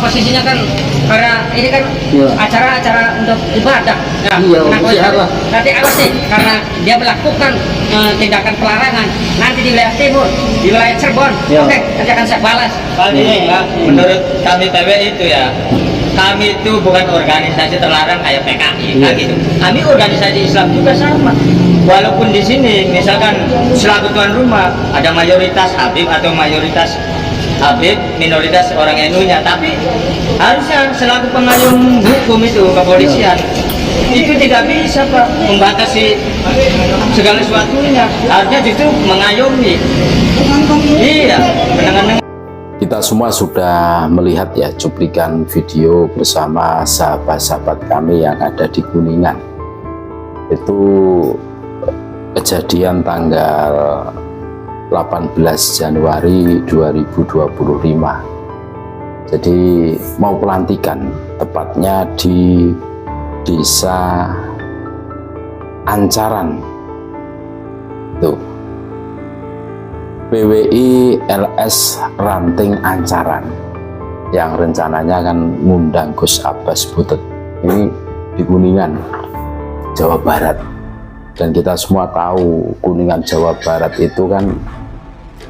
posisinya kan karena ini kan acara-acara untuk ibadah. Ya, nanti awas nih, karena dia melakukan tindakan pelarangan nanti di wilayah timur, di wilayah Cirebon. Oke, nanti akan saya balas. Ini ya, menurut kami PW itu ya, kami itu bukan organisasi terlarang kayak PKI, gitu. Kami organisasi Islam juga sama. Walaupun di sini, misalkan selaku tuan rumah ada mayoritas Habib atau mayoritas Habib, minoritas orang NU-nya, tapi harusnya selaku pengayom hukum itu kepolisian itu tidak bisa Pak membatasi segala sesuatunya, harusnya justru mengayomi. Iya, menenang. Kita semua sudah melihat ya cuplikan video bersama sahabat-sahabat kami yang ada di Kuningan. Itu kejadian tanggal 18 Januari 2025. Jadi mau pelantikan, tepatnya di Desa Ancaran. Tuh. PWI LS Ranting Ancaran yang rencananya kan ngundang Gus Abbas Butet ini di Kuningan, Jawa Barat. Dan kita semua tahu Kuningan Jawa Barat itu kan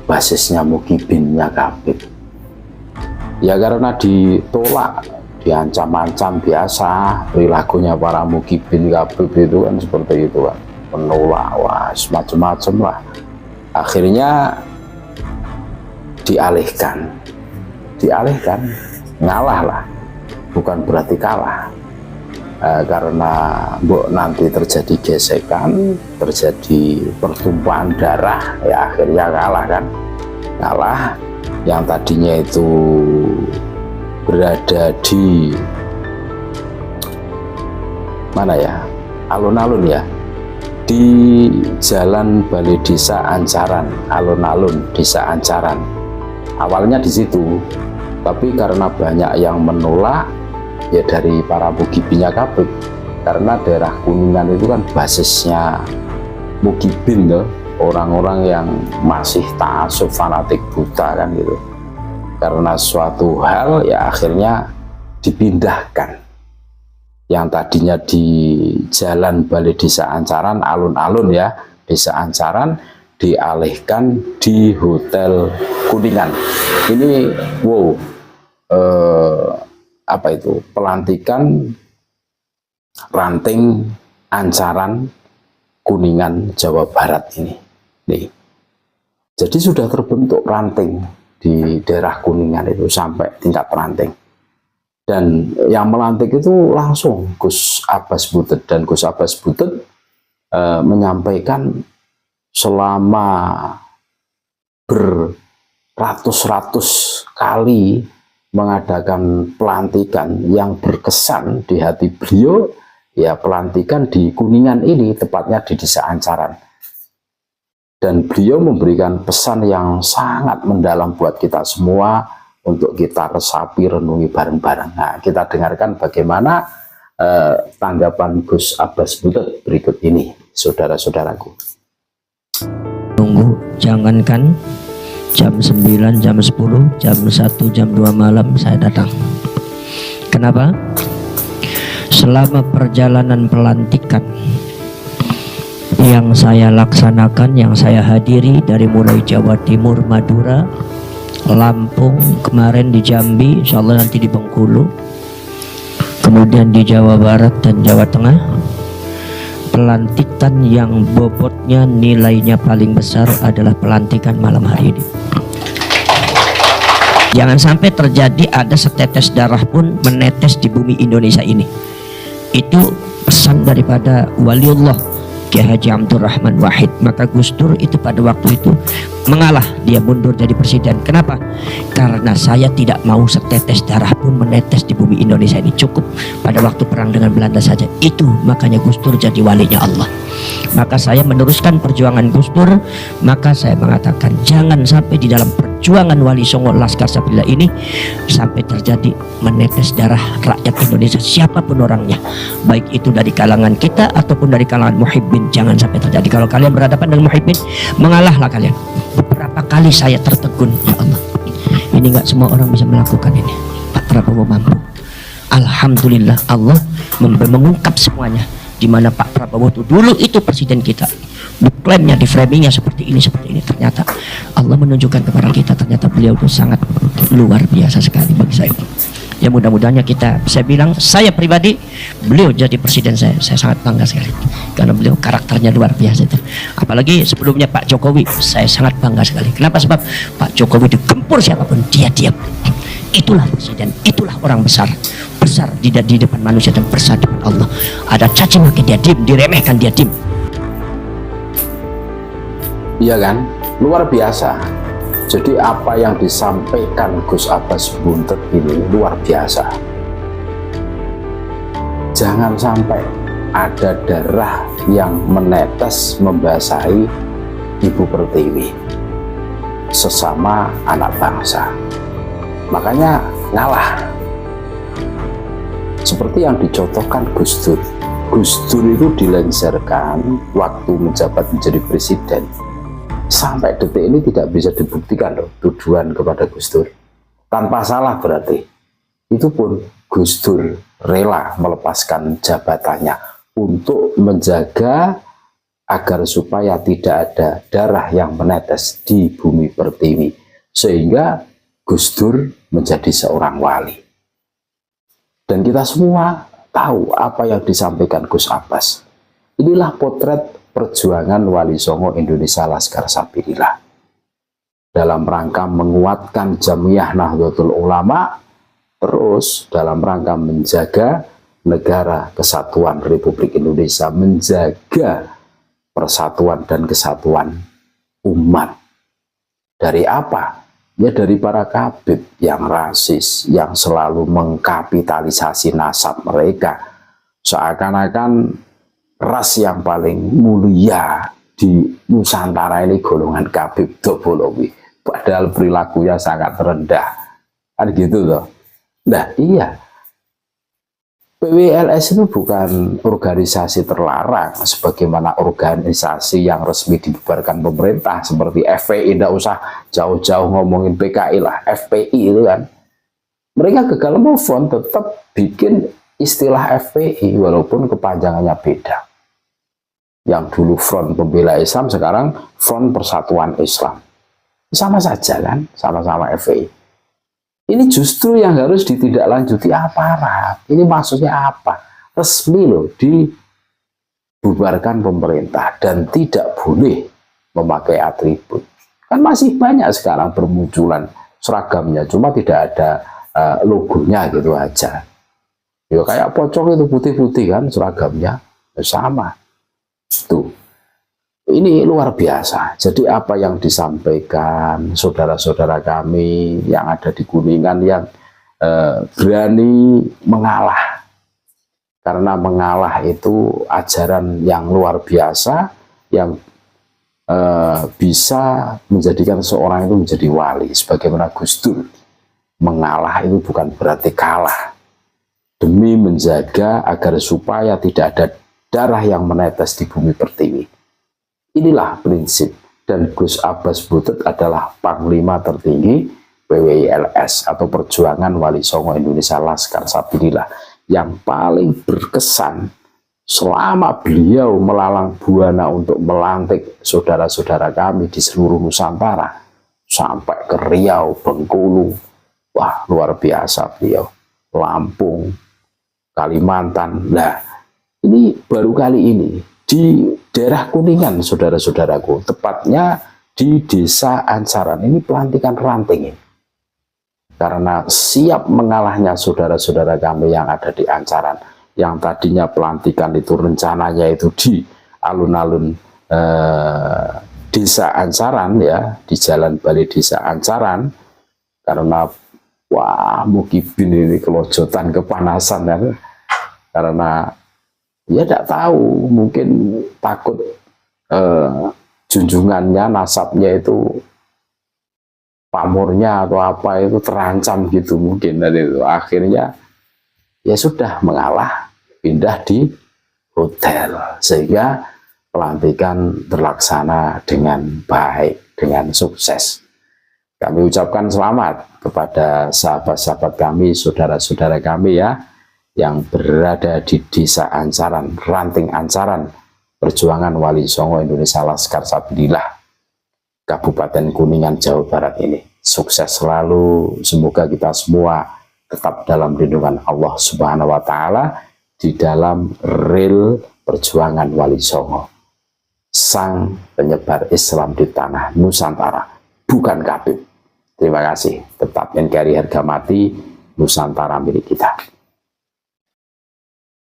basisnya Mukibinnya Habib. Ya karena ditolak, diancam-ancam biasa, perilakunya para Mukibin Habib itu kan seperti itu kan, menolak, wah semacam-macam lah. Akhirnya dialihkan, ngalah lah, bukan berarti kalah. Karena nanti terjadi gesekan, terjadi pertumpahan darah, ya akhirnya kalah kan, yang tadinya itu berada di mana ya, alun-alun ya, di Jalan Balai Desa Ancaran, alun-alun Desa Ancaran. Awalnya di situ, tapi karena banyak yang menolak, ya dari para Mukibinnya Habib, karena daerah Kuningan itu kan basisnya Mukibin loh, orang-orang yang masih ta'assub fanatik buta kan gitu. Karena suatu hal ya akhirnya dipindahkan. Yang tadinya di Jalan Balai Desa Ancaran, alun-alun ya, Desa Ancaran, dialihkan di Hotel Kuningan. Ini wow, apa itu, pelantikan Ranting Ancaran Kuningan Jawa Barat ini. Nih. Jadi sudah terbentuk ranting di daerah Kuningan itu sampai tingkat ranting. Dan yang melantik itu langsung Gus Abbas Butet, dan Gus Abbas Butet menyampaikan selama beratus-ratus kali mengadakan pelantikan yang berkesan di hati beliau, ya pelantikan di Kuningan ini, tepatnya di Desa Ancaran. Dan beliau memberikan pesan yang sangat mendalam buat kita semua untuk kita resapi, renungi bareng-bareng. Nah, kita dengarkan bagaimana tanggapan Gus Abbas Butet berikut ini, saudara-saudaraku. Tunggu, jangankan jam 9, jam 10, jam 1, jam 2 malam saya datang. Kenapa? Selama perjalanan pelantikan yang saya laksanakan, yang saya hadiri dari mulai Jawa Timur, Madura, Lampung, kemarin di Jambi, insya Allah nanti di Bengkulu, kemudian di Jawa Barat dan Jawa Tengah, pelantikan yang bobotnya nilainya paling besar adalah pelantikan malam hari ini. Jangan sampai terjadi ada setetes darah pun menetes di bumi Indonesia ini. Itu pesan daripada waliullah Kiai Haji Abdurrahman Wahid. Maka Gus Dur itu pada waktu itu mengalah, dia mundur jadi presiden. Kenapa? Karena saya tidak mau setetes darah pun menetes di bumi Indonesia ini. Cukup pada waktu perang dengan Belanda saja. Itu makanya Gus Dur jadi walinya Allah. Maka saya meneruskan perjuangan Gus Dur. Maka saya mengatakan jangan sampai di dalam perjuangan Wali Songo Laskar Sabilillah ini sampai terjadi menetes darah rakyat Indonesia, siapapun orangnya, baik itu dari kalangan kita ataupun dari kalangan muhibbin. Jangan sampai terjadi. Kalau kalian berhadapan dengan muhibbin, mengalahlah kalian. Beberapa kali saya tertegun, ya Allah, ini nggak semua orang bisa melakukan ini. Pak Prabowo mampu. Alhamdulillah Allah mengungkap semuanya, di mana Pak Prabowo itu dulu itu presiden kita, klaimnya di framingnya seperti ini, ternyata Allah menunjukkan kepada kita ternyata beliau itu sangat luar biasa sekali bagi saya. Ya mudah-mudahannya saya bilang, saya pribadi, beliau jadi presiden saya sangat bangga sekali karena beliau karakternya luar biasa itu. Apalagi sebelumnya Pak Jokowi, saya sangat bangga sekali. Kenapa? Sebab Pak Jokowi digempur siapapun dia diam. Itulah presiden, itulah orang besar di depan manusia dan besar di depan Allah. Ada caci maki dia diem, diremehkan dia diem. Iya kan, luar biasa. Jadi apa yang disampaikan Gus Abbas Buntet ini luar biasa. Jangan sampai ada darah yang menetes membasahi Ibu Pertiwi, sesama anak bangsa. Makanya ngalah. Seperti yang dicontohkan Gus Dur. Gus Dur itu dilengsarkan waktu menjabat menjadi presiden. Sampai detik ini tidak bisa dibuktikan loh tuduhan kepada Gus Dur. Tanpa salah berarti. Itu pun Gus Dur rela melepaskan jabatannya untuk menjaga agar supaya tidak ada darah yang menetes di Bumi Pertiwi. Sehingga Gus Dur menjadi seorang wali. Dan kita semua tahu apa yang disampaikan Gus Abbas. Inilah potret perjuangan Wali Songo Indonesia Laskar Sabilillah dalam rangka menguatkan Jamiyah Nahdlatul Ulama, terus dalam rangka menjaga negara kesatuan Republik Indonesia, menjaga persatuan dan kesatuan umat. Dari apa? Ya dari para kabid yang rasis, yang selalu mengkapitalisasi nasab mereka, seakan-akan ras yang paling mulia di Nusantara ini golongan Habib Dobolowi, padahal perilakunya sangat rendah, kan gitu loh. Nah iya, PWLS itu bukan organisasi terlarang sebagaimana organisasi yang resmi dibubarkan pemerintah seperti FPI. Tidak usah jauh-jauh ngomongin PKI lah, FPI itu kan mereka gagal move on, tetap bikin istilah FPI walaupun kepanjangannya beda. Yang dulu Front Pembela Islam, sekarang Front Persatuan Islam. Sama saja kan, sama-sama FPI. Ini justru yang harus ditindaklanjuti aparat. Ini maksudnya apa? Resmi loh, dibubarkan pemerintah dan tidak boleh memakai atribut. Kan masih banyak sekarang bermunculan seragamnya, cuma tidak ada logonya gitu aja. Ya kayak pocong itu putih-putih kan seragamnya, sama. Tuh, ini luar biasa. Jadi apa yang disampaikan saudara-saudara kami yang ada di Kuningan yang berani mengalah, karena mengalah itu ajaran yang luar biasa yang bisa menjadikan seorang itu menjadi wali. Sebagaimana Gus Dur, mengalah itu bukan berarti kalah, demi menjaga agar supaya tidak ada darah yang menetes di Bumi Pertiwi. Inilah prinsip, dan Gus Abbas Buntet adalah panglima tertinggi PWLS atau Perjuangan Wali Songo Indonesia Laskar Sabilillah yang paling berkesan selama beliau melalang buana untuk melantik saudara-saudara kami di seluruh Nusantara sampai ke Riau, Bengkulu. Wah, luar biasa beliau. Lampung, Kalimantan. Nah, ini baru kali ini di daerah Kuningan, saudara-saudaraku, tepatnya di Desa Ancaran. Ini pelantikan ranting ini. Karena siap mengalahnya saudara-saudara kami yang ada di Ancaran, yang tadinya pelantikan itu rencananya itu di alun-alun Desa Ancaran, ya, di Jalan Balai Desa Ancaran, karena wah, Mukibin ini kelojotan kepanasan ya, karena ya tidak tahu, mungkin takut junjungannya, nasabnya itu, pamornya atau apa itu terancam gitu mungkin. Dan itu akhirnya ya sudah mengalah, pindah di hotel, sehingga pelantikan terlaksana dengan baik, dengan sukses. Kami ucapkan selamat kepada sahabat-sahabat kami, saudara-saudara kami ya, yang berada di Desa Ancaran, Ranting Ancaran, Perjuangan Wali Songo Indonesia Laskar Sabilillah, Kabupaten Kuningan, Jawa Barat ini. Sukses selalu, semoga kita semua tetap dalam lindungan Allah Subhanahu wa Ta'ala di dalam rel perjuangan Wali Songo, sang penyebar Islam di tanah Nusantara, bukan Kabib. Terima kasih. Tetap NKRI harga mati, Nusantara milik kita.